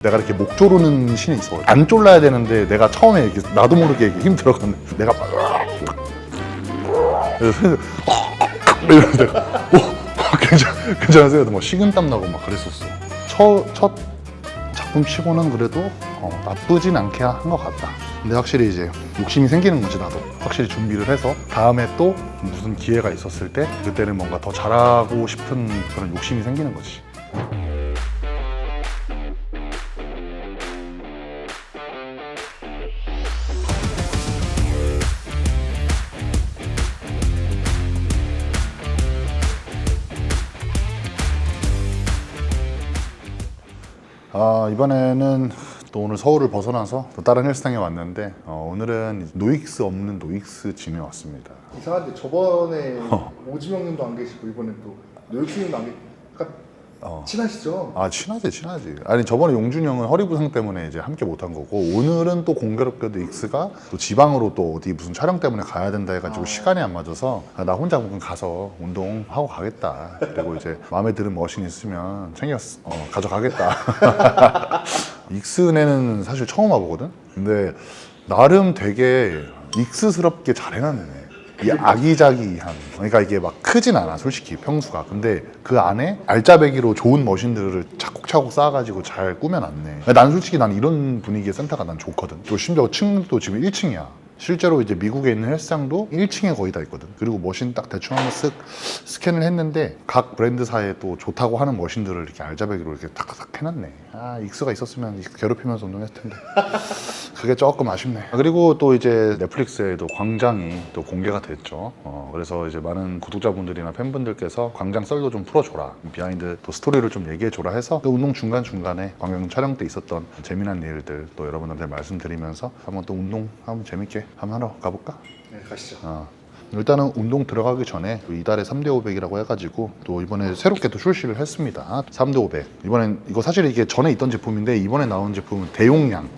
내가 이렇게 목 조르는 신이 있어. 안 졸라야 되는데 내가 처음에 이렇게 나도 모르게 이렇게 힘 들어갔는데 내가 막 이러면서 내가 괜찮으세요? 막 식은땀 나고 막 그랬었어. 첫 작품 치고는 그래도 나쁘진 않게 한 것 같다. 근데 확실히 이제 욕심이 생기는 거지. 나도 확실히 준비를 해서 다음에 또 무슨 기회가 있었을 때 그때는 뭔가 더 잘하고 싶은 그런 욕심이 생기는 거지. 이번에는 또 오늘 서울을 벗어나서 또 다른 헬스장에 왔는데 오늘은 노익스 없는 노익스 짐에 왔습니다. 이상한데 저번에 오지명 님도 안 계시고 이번에 또 노익수 님도 안 계시고 친하시죠? 친하지. 아니 저번에 용준이 형은 허리 부상 때문에 이제 함께 못한 거고 오늘은 또 공교롭게도 익스가 또 지방으로 또 어디 무슨 촬영 때문에 가야 된다 해가지고 시간이 안 맞아서 나 혼자 그럼 가서 운동하고 가겠다. 그리고 이제 마음에 드는 머신 있으면 가져가겠다. 익스네는 사실 처음 와보거든. 근데 나름 되게 익스스럽게 잘 해놨네. 이 아기자기한, 그러니까 이게 막 크진 않아 솔직히 평수가. 근데 그 안에 알짜배기로 좋은 머신들을 차곡차곡 쌓아가지고 잘 꾸며놨네. 난 솔직히 난 이런 분위기의 센터가 난 좋거든. 또 심지어 층도 지금 1층이야 실제로 이제 미국에 있는 헬스장도 1층에 거의 다 있거든. 그리고 머신 딱 대충 한번 쓱 스캔을 했는데 각 브랜드사에 또 좋다고 하는 머신들을 이렇게 알짜배기로 이렇게 탁탁 해놨네. 익스가 있었으면 괴롭히면서 운동했을 텐데 그게 조금 아쉽네. 그리고 또 이제 넷플릭스에도 광장이 또 공개가 됐죠. 그래서 이제 많은 구독자분들이나 팬분들께서 광장 썰도 좀 풀어줘라, 비하인드 또 스토리를 좀 얘기해줘라 해서 그 운동 중간중간에 광장 촬영 때 있었던 재미난 일들 또 여러분한테 말씀드리면서 한번 또 운동 한번 재밌게 한번 하러 가볼까? 네, 가시죠. 일단은 운동 들어가기 전에 이달에 3대 500이라고 해가지고 또 이번에 새롭게 또 출시를 했습니다. 3대 500. 이번엔 이거 사실 이게 전에 있던 제품인데 이번에 나온 제품은 대용량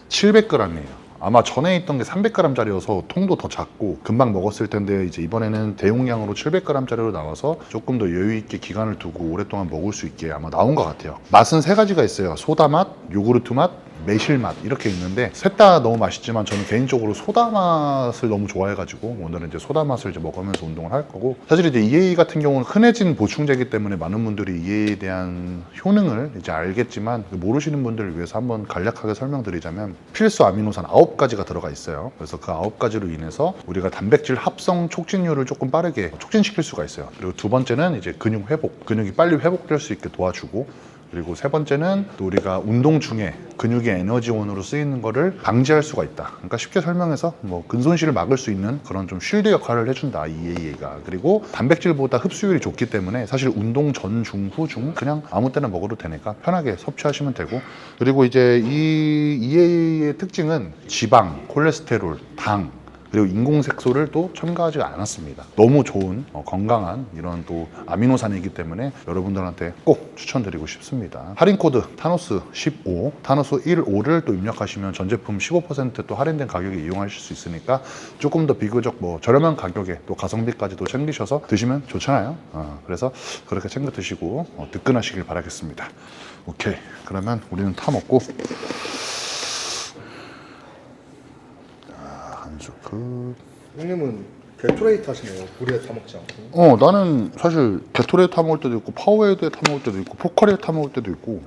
700g이에요. 아마 전에 있던 게 300g짜리여서 통도 더 작고 금방 먹었을 텐데 이제 이번에는 대용량으로 700g짜리로 나와서 조금 더 여유 있게 기간을 두고 오랫동안 먹을 수 있게 아마 나온 것 같아요. 맛은 세 가지가 있어요. 소다 맛, 요구르트 맛, 매실 맛 이렇게 있는데 셋 다 너무 맛있지만 저는 개인적으로 소다 맛을 너무 좋아해가지고 오늘은 이제 소다 맛을 이제 먹으면서 운동을 할 거고, 사실 이제 EA 같은 경우는 흔해진 보충제이기 때문에 많은 분들이 EA에 대한 효능을 이제 알겠지만 모르시는 분들을 위해서 한번 간략하게 설명드리자면 필수 아미노산 9가지가 들어가 있어요. 그래서 그 9가지로 인해서 우리가 단백질 합성 촉진율을 조금 빠르게 촉진시킬 수가 있어요. 그리고 두 번째는 이제 근육 회복, 근육이 빨리 회복될 수 있게 도와주고, 그리고 세 번째는 또 우리가 운동 중에 근육의 에너지원으로 쓰이는 거를 방지할 수가 있다. 그러니까 쉽게 설명해서 뭐 근손실을 막을 수 있는 그런 좀 쉴드 역할을 해준다, EA가. 그리고 단백질보다 흡수율이 좋기 때문에 사실 운동 전, 중, 후, 중 그냥 아무 때나 먹어도 되니까 편하게 섭취하시면 되고, 그리고 이제 이 EA의 특징은 지방, 콜레스테롤, 당 그리고 인공색소를 또 첨가하지 않았습니다. 너무 좋은 건강한 이런 또 아미노산이기 때문에 여러분들한테 꼭 추천드리고 싶습니다. 할인 코드 타노스 15, 타노스 15를 또 입력하시면 전 제품 15% 또 할인된 가격에 이용하실 수 있으니까 조금 더 비교적 뭐 저렴한 가격에 또 가성비까지도 챙기셔서 드시면 좋잖아요. 그래서 그렇게 챙겨 드시고 든든하시길 바라겠습니다. 오케이, 그러면 우리는 타 먹고 형님은 게토레이트 하시네요. 물에 다 먹지 않고. 나는 사실 게토레이 타 먹을 때도 있고 파워에이드에 타 먹을 때도 있고 포카리에 타 먹을 때도 있고.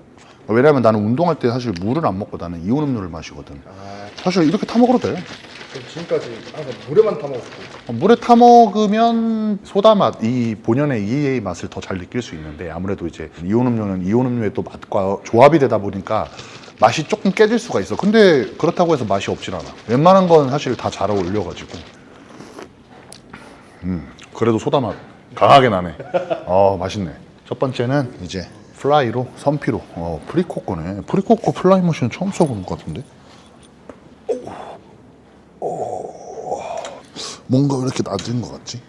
왜냐면 나는 운동할 때 사실 물을 안 먹고 나는 이온 음료를 마시거든. 사실 이렇게 타 먹어도 돼. 지금까지 항상 물에만 타 먹었고. 물에 타 먹으면 소다 맛, 이 본연의 EA 맛을 더 잘 느낄 수 있는데 아무래도 이제 이온 음료는 이온 음료의 또 맛과 조합이 되다 보니까 맛이 조금 깨질 수가 있어. 근데 그렇다고 해서 맛이 없진 않아. 웬만한 건 사실 다 잘 어울려가지고. 그래도 소다 맛 강하게 나네. 맛있네. 첫 번째는 이제 플라이로 선피로 프리코 거네. 프리코 거 플라이 머신은 처음 써보는 것 같은데. 뭔가 왜 이렇게 낮은 것 같지?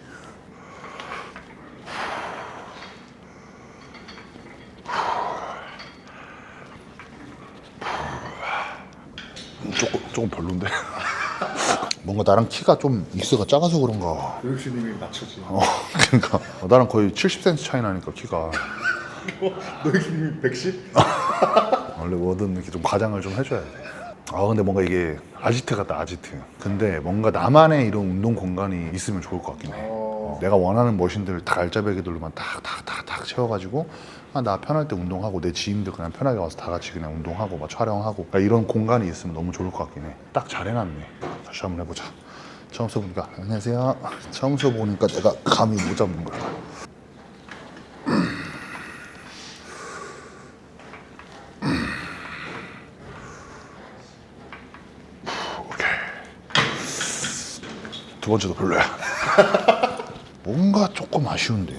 조금 별론데. 뭔가 나랑 키가 좀 익스가 작아서 그런가. 노익수님이 맞춰지. 그러니까 나랑 거의 70cm 차이 나니까 키가. 노익수님이 110? 원래 뭐든 이렇게 좀 과장을 좀 해줘야 돼. 근데 뭔가 이게 아지트 같다, 아지트. 근데 뭔가 나만의 이런 운동 공간이 있으면 좋을 것 같긴 해. 내가 원하는 머신들 다 알짜배기들로만 탁 채워가지고 나 편할 때 운동하고 내 지인들 그냥 편하게 와서 다 같이 그냥 운동하고 막 촬영하고 그러니까 이런 공간이 있으면 너무 좋을 것 같긴 해. 딱 잘 해놨네. 다시 한번 해보자. 처음 써보니까 안녕하세요. 처음 써보니까 내가 감이 못 잡는 거야. 두 번째도 별로야. 뭔가 조금 아쉬운데.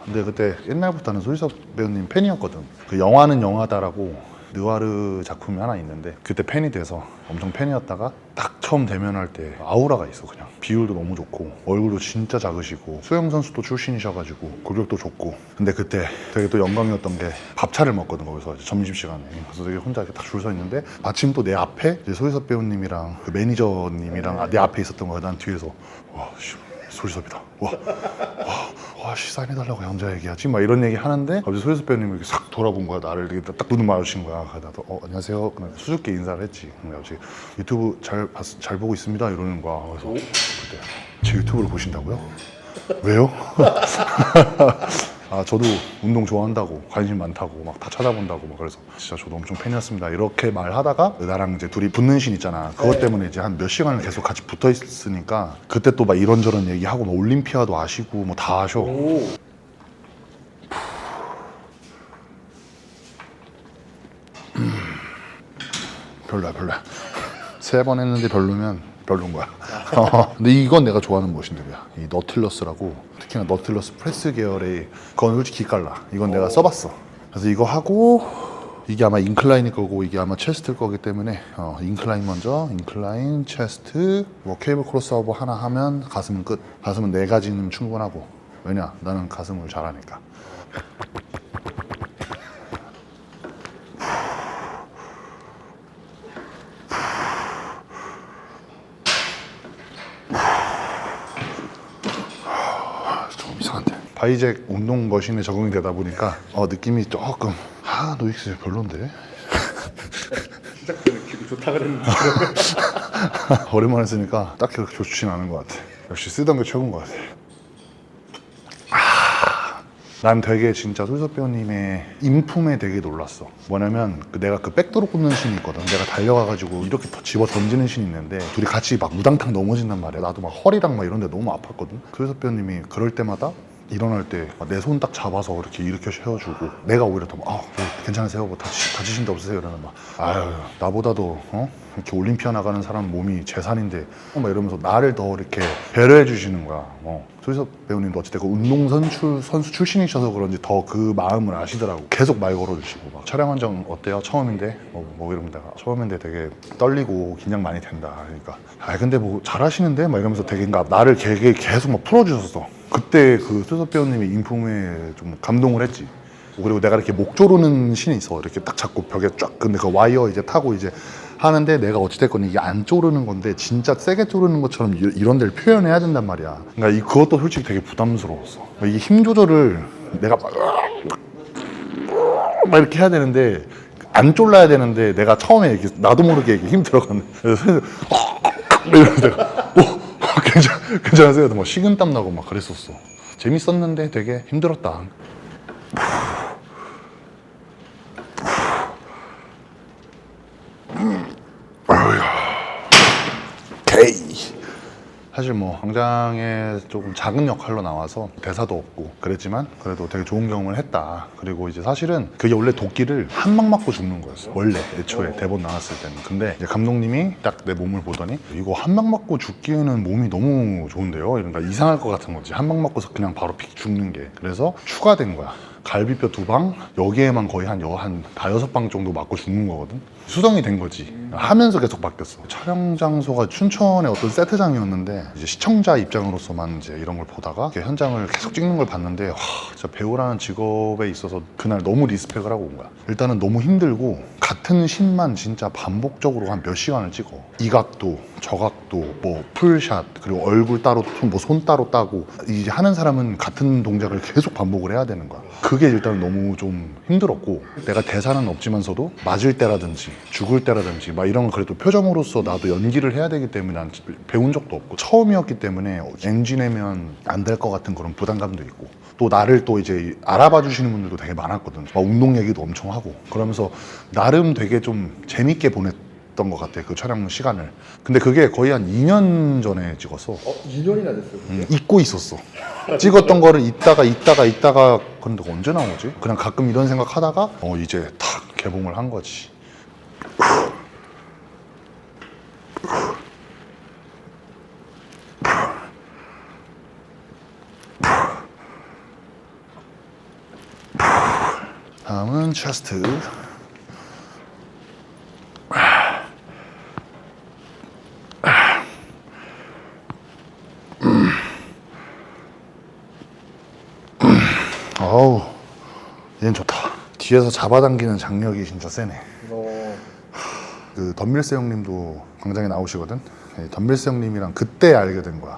근데 그때 옛날부터는 소희섭 배우님 팬이었거든. 그 영화는 영화다라고 느와르 작품이 하나 있는데 그때 팬이 돼서 엄청 팬이었다가 딱 처음 대면할 때 아우라가 있어. 그냥 비율도 너무 좋고 얼굴도 진짜 작으시고 수영선수도 출신이셔가지고 골격도 좋고. 근데 그때 되게 또 영광이었던 게 밥차를 먹거든. 거기서 점심시간에. 그래서 되게 혼자 이렇게 딱 줄 서 있는데 마침 또 내 앞에 이제 소희섭 배우님이랑 그 매니저님이랑 내 앞에 있었던 거야. 난 뒤에서 와 씨, 소희섭이다. 와씨 사인해달라고 혼자 얘기하지? 막 이런 얘기 하는데 갑자기 소희섭 배우님이 이렇게 싹 돌아본 거야. 나를 이렇게 딱 눈을 마주친 거야. 그래서 나도 안녕하세요. 그냥 수줍게 인사를 했지. 근데 갑자기 유튜브 잘 보고 있습니다 이러는 거야. 그래서 그때 제 유튜브를 보신다고요? 왜요? 저도 운동 좋아한다고 관심 많다고 막 다 찾아본다고 막 그래서 진짜 저도 엄청 팬이었습니다 이렇게 말하다가 나랑 이제 둘이 붙는 신 있잖아. 그것 때문에 이제 한 몇 시간을 계속 같이 붙어 있으니까 그때 또 막 이런저런 얘기하고 뭐 올림피아도 아시고 뭐 다 아셔. 별로야. 3번 했는데 별로면 별로인 거야. 근데 이건 내가 좋아하는 머신들이야. 이 너틸러스라고. 특히나 너틸러스 프레스 계열의 그건 솔직히 기깔나. 이건 내가 써봤어. 그래서 이거 하고 이게 아마 인클라인일 거고 이게 아마 체스트일 거기 때문에 인클라인 먼저 인클라인 체스트 뭐 케이블 크로스오버 하나 하면 가슴은 끝. 가슴은 4가지는 충분하고. 왜냐 나는 가슴을 잘하니까. 바이젝 운동 머신에 적응이 되다 보니까 느낌이 조금 노익스 별론데? 시작전에 기분 좋다 그랬는데 오랜만에 쓰니까 딱히 그렇게 좋진 않은 것 같아. 역시 쓰던 게 최고인 것 같아. 난 되게 진짜 소희섭 배우님의 인품에 되게 놀랐어. 뭐냐면 내가 그 백도로 꽂는 신이 있거든. 내가 달려가가지고 이렇게 집어 던지는 신이 있는데 둘이 같이 막 우당탕 넘어진단 말이야. 나도 막 허리랑 막 이런 데 너무 아팠거든. 소희섭 배우님이 그럴 때마다 일어날 때 내 손 딱 잡아서 이렇게 세워주고 내가 오히려 더 괜찮으세요? 뭐 다치신 데 없으세요? 이러면 나보다도 이렇게 올림피아 나가는 사람 몸이 재산인데 막 이러면서 나를 더 이렇게 배려해 주시는 거야. 소희섭 배우님도 어찌됐건 운동선수 출신이셔서 그런지 더 그 마음을 아시더라고. 계속 말 걸어주시고 막 촬영 한정 어때요? 처음인데? 이러면 내가 처음인데 되게 떨리고 긴장 많이 된다. 그러니까 근데 뭐 잘하시는데? 막 이러면서 되게 나를 계속 막 풀어주셨어. 그때 그 소희섭 배우님의 인품에 좀 감동을 했지. 그리고 내가 이렇게 목 조르는 신이 있어. 이렇게 딱 잡고 벽에 쫙 근데 그 와이어 이제 타고 이제 하는데 내가 어찌됐건 이게 안 조르는 건데 진짜 세게 조르는 것처럼 이런 데를 표현해야 된단 말이야. 그러니까 그것도 솔직히 되게 부담스러웠어. 이게 힘 조절을 내가 막 이렇게 해야 되는데 안 졸라야 되는데 내가 처음에 이렇게 나도 모르게 이렇게 힘 들어갔네. 그래서 이러면서 내가 괜찮으세요? 막 식은땀 나고 막 그랬었어. 재밌었는데 되게 힘들었다. 사실 뭐 광장에 조금 작은 역할로 나와서 대사도 없고 그랬지만 그래도 되게 좋은 경험을 했다. 그리고 이제 사실은 그게 원래 도끼를 한 방 맞고 죽는 거였어. 원래 애초에 대본 나왔을 때는. 근데 이제 감독님이 딱 내 몸을 보더니 이거 한 방 맞고 죽기에는 몸이 너무 좋은데요? 그러니까 이상할 것 같은 거지. 한 방 맞고서 그냥 바로 픽 죽는 게. 그래서 추가된 거야. 갈비뼈 2방, 여기에만 거의 한 5-6방 정도 맞고 죽는 거거든. 수정이 된 거지. 하면서 계속 바뀌었어. 촬영 장소가 춘천의 어떤 세트장이었는데 이제 시청자 입장으로서만 이제 이런 걸 보다가 이렇게 현장을 계속 찍는 걸 봤는데 진짜 배우라는 직업에 있어서 그날 너무 리스펙을 하고 온 거야. 일단은 너무 힘들고 같은 신만 진짜 반복적으로 한 몇 시간을 찍어. 이 각도, 저각도, 뭐 풀샷, 그리고 얼굴 따로, 뭐 손 따로 따고, 이제 하는 사람은 같은 동작을 계속 반복을 해야 되는 거야. 그게 일단 너무 좀 힘들었고, 내가 대사는 없지만서도 맞을 때라든지 죽을 때라든지 막 이런 건 그래도 표정으로서 나도 연기를 해야 되기 때문에 난 배운 적도 없고, 처음이었기 때문에 NG 내면 안 될 것 같은 그런 부담감도 있고, 또 나를 또 이제 알아봐 주시는 분들도 되게 많았거든. 막 운동 얘기도 엄청 하고 그러면서 나름 되게 좀 재밌게 보냈던 것 같아, 그 촬영 시간을. 근데 그게 거의 한 2년 전에 찍었어. 2년이나 됐어요. 잊고 있었어. 찍었던 거를 있다가 그런데 언제 나오지? 그냥 가끔 이런 생각 하다가 이제 탁 개봉을 한 거지. 다음은 체스트. 어우, 얘는 좋다. 뒤에서 잡아당기는 장력이 진짜 세네. 그 덤밀스 형님도 광장에 나오시거든. 덤밀스 형님이랑 그때 알게 된 거야.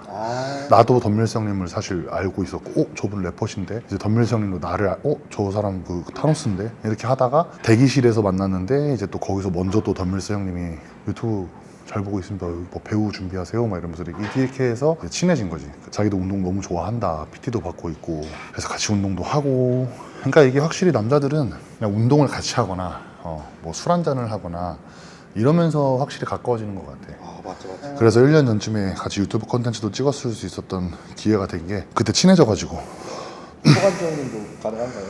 나도 덤밀스 형님을 사실 알고 있었고, 저분 래퍼신데, 이제 덤밀스 형님도 나를 저 사람 그 타노스인데, 이렇게 하다가 대기실에서 만났는데, 이제 또 거기서 먼저 또 덤밀스 형님이 유튜브 잘 보고 있습니다, 뭐 배우 준비하세요 막 이러면서 이렇게 해서 친해진 거지. 자기도 운동 너무 좋아한다, PT도 받고 있고, 그래서 같이 운동도 하고. 그러니까 이게 확실히 남자들은 그냥 운동을 같이 하거나 뭐 술 한잔을 하거나 이러면서 확실히 가까워지는 것 같아. 맞죠. 그래서 1년 전쯤에 같이 유튜브 컨텐츠도 찍었을 수 있었던 기회가 된 게 그때 친해져가지고. 서간지 형님도 가능한가요?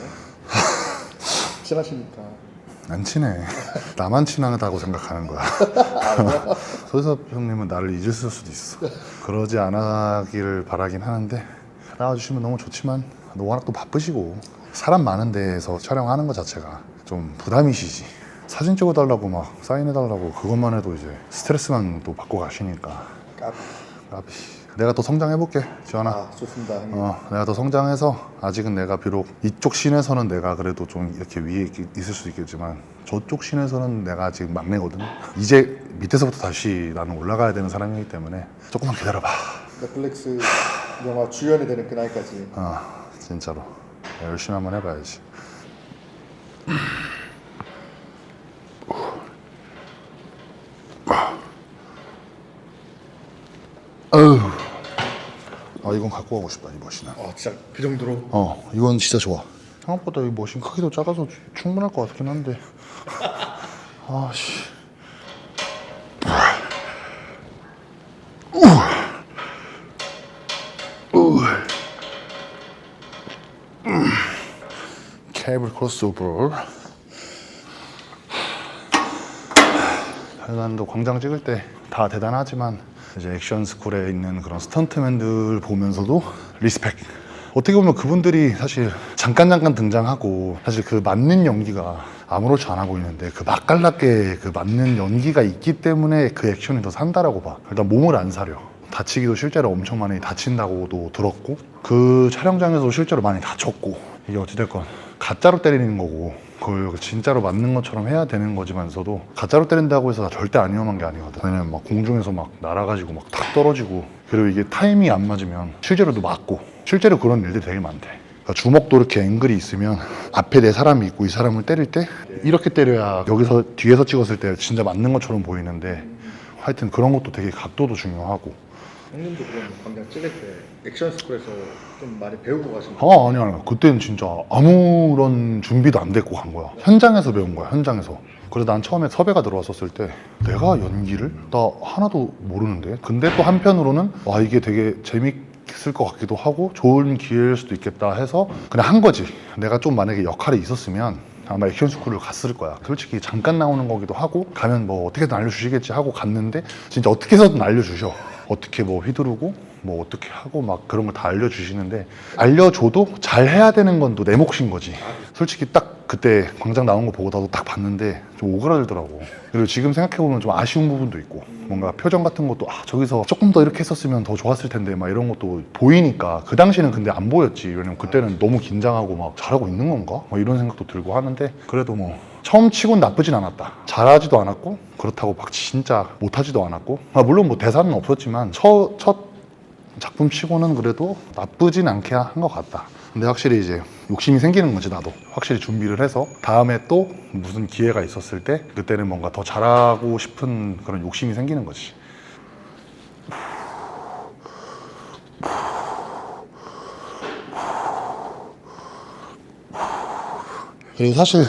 친하시니까. 안 친해. 나만 친하다고 생각하는 거야. 소희섭 형님은 나를 잊을 수도 있어. 그러지 않기를 바라긴 하는데, 나와주시면 너무 좋지만 워낙 또 바쁘시고 사람 많은 데에서 촬영하는 것 자체가 좀 부담이시지. 사진 찍어달라고 막 사인해달라고 그것만 해도 이제 스트레스만 또 받고 가시니까. 까비. 내가 또 성장해볼게, 지원아. 좋습니다. 내가 더 성장해서, 아직은 내가 비록 이쪽 씬에서는 내가 그래도 좀 이렇게 위에 있을 수 있겠지만 저쪽 씬에서는 내가 아직 막내거든. 이제 밑에서부터 다시 나는 올라가야 되는 사람이기 때문에 조금만 기다려봐. 넷플릭스 영화 주연이 되는 그날까지. 진짜로 열심히 한번 해봐야지. 이건 갖고 가고 싶다, 이 머신은. 진짜 그 정도로? 이건 진짜 좋아. 생각보다 이 머신 크기도 작아서 충분할 것 같긴 한데. 씨. 케이블 크로스오버. 난도 광장 찍을 때 다 대단하지만 이제 액션 스쿨에 있는 그런 스턴트맨들 보면서도 리스펙. 어떻게 보면 그분들이 사실 잠깐 등장하고, 사실 그 맞는 연기가 아무렇지 않아 보이는데 그 맛깔나게 그 맞는 연기가 있기 때문에 그 액션이 더 산다라고 봐. 일단 몸을 안 사려. 다치기도 실제로 엄청 많이 다친다고도 들었고, 그 촬영장에서 실제로 많이 다쳤고, 이게 어찌됐건 가짜로 때리는 거고 그걸 진짜로 맞는 것처럼 해야 되는 거지만서도, 가짜로 때린다고 해서 절대 안 위험한 게 아니거든. 왜냐면 막 공중에서 막 날아가지고 막 탁 떨어지고, 그리고 이게 타이밍이 안 맞으면 실제로도 맞고, 실제로 그런 일들이 되게 많대. 그러니까 주먹도 이렇게 앵글이 있으면 앞에 내 사람이 있고 이 사람을 때릴 때 이렇게 때려야 여기서 뒤에서 찍었을 때 진짜 맞는 것처럼 보이는데, 하여튼 그런 것도 되게 각도도 중요하고. 형님도 그럼 광장 찍을 때 액션 스쿨에서 좀 많이 배우고 가신 거예요? 아니야. 그때는 진짜 아무런 준비도 안 됐고 간 거야. 현장에서 배운 거야, 현장에서. 그래서 난 처음에 섭외가 들어왔었을 때 내가 연기를? 나 하나도 모르는데? 근데 또 한편으로는 이게 되게 재밌을 것 같기도 하고 좋은 기회일 수도 있겠다 해서 그냥 한 거지. 내가 좀 만약에 역할이 있었으면 아마 액션 스쿨을 갔을 거야. 솔직히 잠깐 나오는 거기도 하고, 가면 뭐 어떻게든 알려주시겠지 하고 갔는데 진짜 어떻게 해서든 알려주셔. 어떻게 뭐 휘두르고 뭐 어떻게 하고 막 그런 걸 다 알려주시는데 알려줘도 잘 해야 되는 건 또 내 몫인 거지. 솔직히 딱 그때 광장 나온 거 보고 나도 딱 봤는데 좀 오그라들더라고. 그리고 지금 생각해보면 좀 아쉬운 부분도 있고 뭔가 표정 같은 것도 저기서 조금 더 이렇게 했었으면 더 좋았을 텐데 막 이런 것도 보이니까 그 당시는 근데 안 보였지. 왜냐면 그때는 너무 긴장하고 막 잘하고 있는 건가? 막 이런 생각도 들고 하는데 그래도 뭐 처음 치곤 나쁘진 않았다. 잘하지도 않았고 그렇다고 막 진짜 못하지도 않았고 물론 뭐 대사는 없었지만 첫 작품 치고는 그래도 나쁘진 않게 한 것 같다. 근데 확실히 이제 욕심이 생기는 거지. 나도 확실히 준비를 해서 다음에 또 무슨 기회가 있었을 때 그때는 뭔가 더 잘하고 싶은 그런 욕심이 생기는 거지. 그리고 사실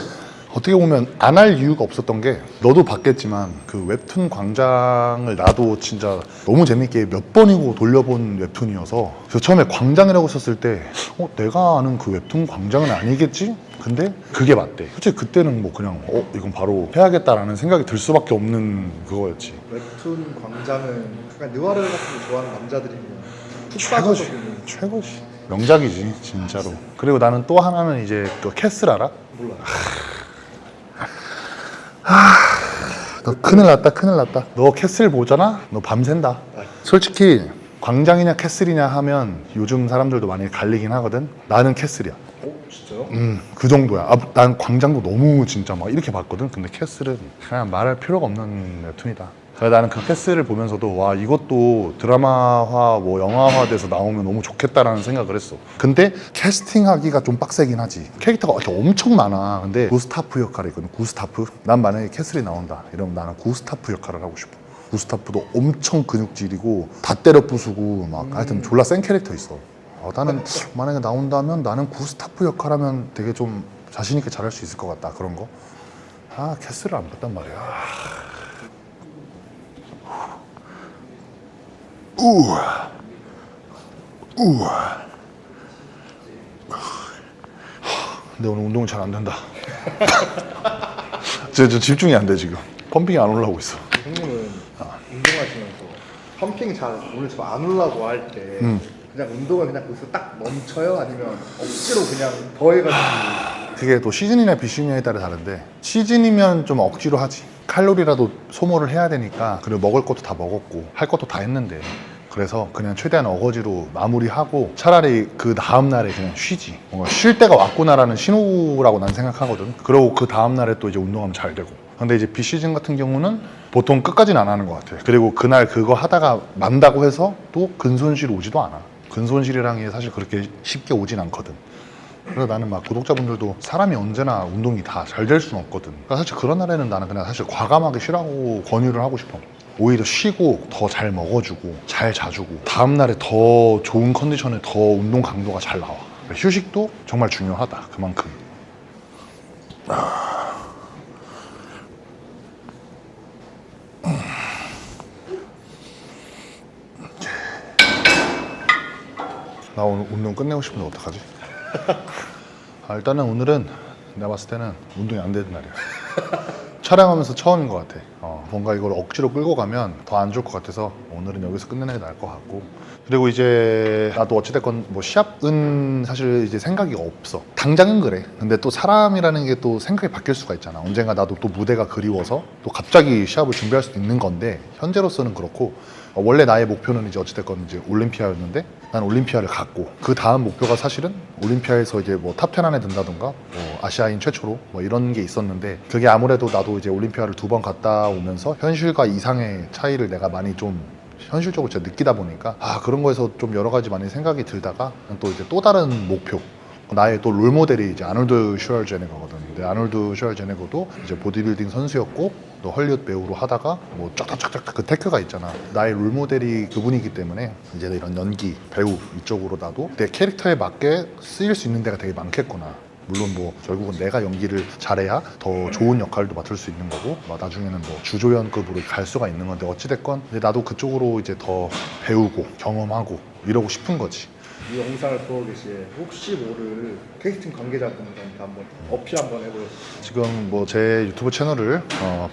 어떻게 보면 안 할 이유가 없었던 게 너도 봤겠지만 그 웹툰 광장을 나도 진짜 너무 재밌게 몇 번이고 돌려본 웹툰이어서 그래서 처음에 광장이라고 썼을 때 내가 아는 그 웹툰 광장은 아니겠지? 근데 그게 맞대. 솔직히 그때는 뭐 그냥 이건 바로 해야겠다라는 생각이 들 수밖에 없는 그거였지. 웹툰 광장은 약간 느와르 같은 거 좋아하는 남자들이면 최고지. 최고지. 명작이지 진짜로. 그리고 나는 또 하나는 이제 그 캐슬 알아? 몰라. 너 큰일 났다 큰일 났다. 너 캐슬 보잖아? 너 밤샌다. 솔직히 광장이냐 캐슬이냐 하면 요즘 사람들도 많이 갈리긴 하거든. 나는 캐슬이야. 진짜요? 그 정도야. 난 광장도 너무 진짜 막 이렇게 봤거든. 근데 캐슬은 그냥 말할 필요가 없는 웹툰이다. 그래서 나는 그 캐슬을 보면서도 와 이것도 드라마화 뭐 영화화 돼서 나오면 너무 좋겠다라는 생각을 했어. 근데 캐스팅하기가 좀 빡세긴 하지. 캐릭터가 이렇게 엄청 많아. 근데 구스타프 역할이거든. 구스타프. 난 만약에 캐슬이 나온다 이러면 나는 구스타프 역할을 하고 싶어. 구스타프도 엄청 근육질이고 다 때려 부수고 막 하여튼 졸라 센 캐릭터 있어. 나는 만약에 나온다면 나는 구스타프 역할하면 되게 좀 자신 있게 잘할 수 있을 것 같다. 그런 거. 캐슬을 안 봤단 말이야. 우와. 근데 오늘 운동이 잘 안 된다. 저 집중이 안 돼 지금. 펌핑이 안 올라오고 있어. 형님은 운동하시면서 펌핑 잘 오늘 좀 안 올라고 할 때 그냥 운동을 그냥 거기서 딱 멈춰요? 아니면 억지로 그냥 더 해가지고 그게 또 시즌이나 비시즌에 따라 다른데 시즌이면 좀 억지로 하지. 칼로리라도 소모를 해야 되니까. 그리고 먹을 것도 다 먹었고 할 것도 다 했는데 그래서 그냥 최대한 어거지로 마무리하고 차라리 그 다음날에 그냥 쉬지. 뭔가 쉴 때가 왔구나라는 신호라고 난 생각하거든. 그리고 그 다음날에 또 이제 운동하면 잘 되고. 근데 이제 비시즌 같은 경우는 보통 끝까지는 안 하는 것 같아. 그리고 그날 그거 하다가 만다고 해서 또 근손실 오지도 않아. 근손실이란 게 사실 그렇게 쉽게 오진 않거든. 그래서 나는 막 구독자분들도 사람이 언제나 운동이 다 잘 될 수는 없거든. 그러니까 사실 그런 날에는 나는 그냥 사실 과감하게 쉬라고 권유를 하고 싶어. 오히려 쉬고 더 잘 먹어주고 잘 자주고 다음날에 더 좋은 컨디션에 더 운동 강도가 잘 나와. 휴식도 정말 중요하다. 그만큼. 나 오늘 운동 끝내고 싶은데 어떡하지? 일단은 오늘은 내가 봤을 때는 운동이 안 되는 날이야. 촬영하면서 처음인 것 같아. 뭔가 이걸 억지로 끌고 가면 더 안 좋을 것 같아서 오늘은 여기서 끝내는 게 나을 것 같고. 그리고 이제 나도 어찌됐건 뭐 시합은 사실 이제 생각이 없어. 당장은 그래. 근데 또 사람이라는 게 또 생각이 바뀔 수가 있잖아. 언젠가 나도 또 무대가 그리워서 또 갑자기 시합을 준비할 수도 있는 건데 현재로서는 그렇고 원래 나의 목표는 이제 어찌됐건 이제 올림피아였는데 난 올림피아를 갔고 그 다음 목표가 사실은 올림피아에서 이제 뭐 탑10 안에 든다던가 뭐 아시아인 최초로 뭐 이런 게 있었는데 그게 아무래도 나도 이제 올림피아를 2번 갔다 오면서 현실과 이상의 차이를 내가 많이 좀 현실적으로 제가 느끼다 보니까 그런 거에서 좀 여러 가지 많이 생각이 들다가 또 이제 또 다른 목표 나의 또 롤모델이 이제 아놀드 슈왈제네거거든. 근데 아놀드 슈왈제네거도 이제 보디빌딩 선수였고 또 헐리우드 배우로 하다가 뭐 쫙쫙쫙쫙 그 테크가 있잖아. 나의 롤모델이 그분이기 때문에 이제 이런 연기, 배우 이쪽으로 나도 내 캐릭터에 맞게 쓰일 수 있는 데가 되게 많겠구나. 물론 뭐 결국은 내가 연기를 잘해야 더 좋은 역할도 맡을 수 있는 거고 나중에는 뭐 주조연급으로 갈 수가 있는 건데 어찌됐건 이제 나도 그쪽으로 이제 더 배우고 경험하고 이러고 싶은 거지. 이 영상을 보고 계시에 혹시 모를 캐스팅 관계자분들한테 한번 어필 한번 해보겠습니다. 지금 뭐 제 유튜브 채널을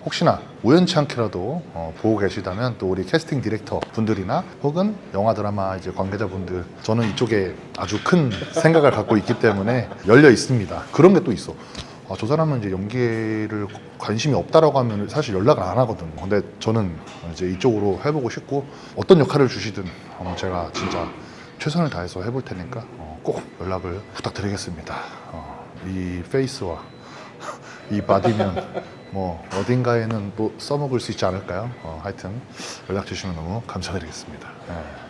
혹시나 우연치 않게라도 보고 계시다면 또 우리 캐스팅 디렉터 분들이나 혹은 영화 드라마 이제 관계자분들, 저는 이쪽에 아주 큰 생각을 갖고 있기 때문에 열려 있습니다. 그런 게 또 있어. 저 사람은 이제 연기를 관심이 없다라고 하면 사실 연락을 안 하거든. 근데 저는 이제 이쪽으로 해보고 싶고, 어떤 역할을 주시든 제가 진짜 최선을 다해서 해볼 테니까 꼭 연락을 부탁드리겠습니다. 이 페이스와 이 바디면 뭐 어딘가에는 또 써먹을 수 있지 않을까요? 하여튼 연락 주시면 너무 감사드리겠습니다. 네.